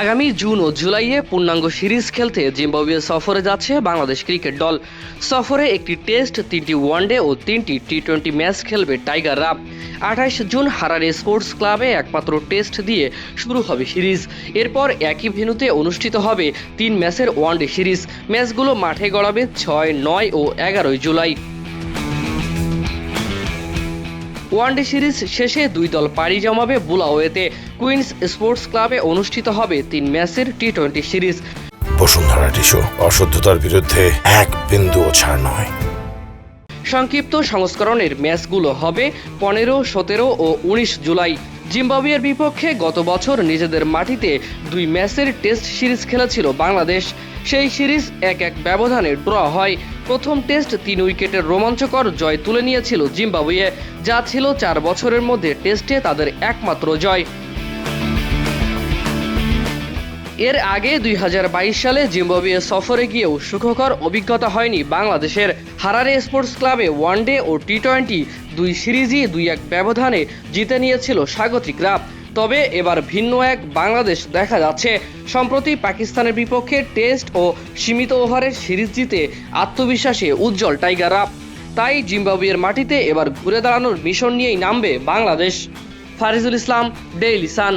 আগামী জুন ও জুলাইয়ে পূর্ণাঙ্গ সিরিজ খেলতে জিম্বাবুয়ে সফরে যাচ্ছে বাংলাদেশ ক্রিকেট দল। সফরে একটি টেস্ট, 3টি ওয়ানডে ও 3টি টি-20 ম্যাচ খেলবে টাইগাররা। 28 জুন হারারে স্পোর্টস ক্লাবে একমাত্র টেস্ট দিয়ে শুরু হবে সিরিজ। এরপর একই ভেন্যুতে অনুষ্ঠিত হবে 3 ম্যাচের ওয়ানডে সিরিজ। ম্যাচগুলো মাঠে গড়াবে 6, 9 ও 11 জুলাই। ওয়ানডে সিরিজ শেষে দুই দল পাড়ি জমাবে বুলাওয়েতে। কুইন্স স্পোর্টস ক্লাবে অনুষ্ঠিত হবে 3 ম্যাচের টি-20 সিরিজ। বসুন্ধরা টিস্যু, অশুদ্ধতার বিরুদ্ধে এক বিন্দুও ছাড় নয়। সংক্ষিপ্ত সংস্করণের ম্যাচগুলো হবে 15, 17 ও 19 জুলাই। জিম্বাবুয়ের বিপক্ষে গত বছর নিজেদের মাটিতে 2 ম্যাচের টেস্ট সিরিজ খেলেছিল বাংলাদেশ। সেই সিরিজ 1-1 ব্যবধানে ড্র হয়। প্রথম টেস্ট 3 উইকেটের রোমাঞ্চকর জয় তুলে নিয়েছিল জিম্বাবুয়ে, যা ছিল 4 বছরের মধ্যে টেস্টে তাদের একমাত্র জয়। এর আগে 2022 সালে জিম্বাবুয়ে সফরে গিয়েও সুখকর অভিজ্ঞতা হয়নি বাংলাদেশের। হারারে স্পোর্টস ক্লাবে ওয়ানডে ও টি-20 2 সিরিজই 2-1 ব্যবধানে জিতে নিয়েছিল স্বাগতিকরা। তবে এবার ভিন্ন এক বাংলাদেশ দেখা যাচ্ছে। সম্প্রতি পাকিস্তানের বিপক্ষে টেস্ট ও সীমিত ওভারের সিরিজ জিতে আত্মবিশ্বাসে উজ্জ্বল টাইগাররা। তাই জিম্বাবুয়ের মাটিতে এবার ঘুরে দাঁড়ানোর মিশন নিয়েই নামবে বাংলাদেশ। ফারিজুল ইসলাম, ডেইলি সান।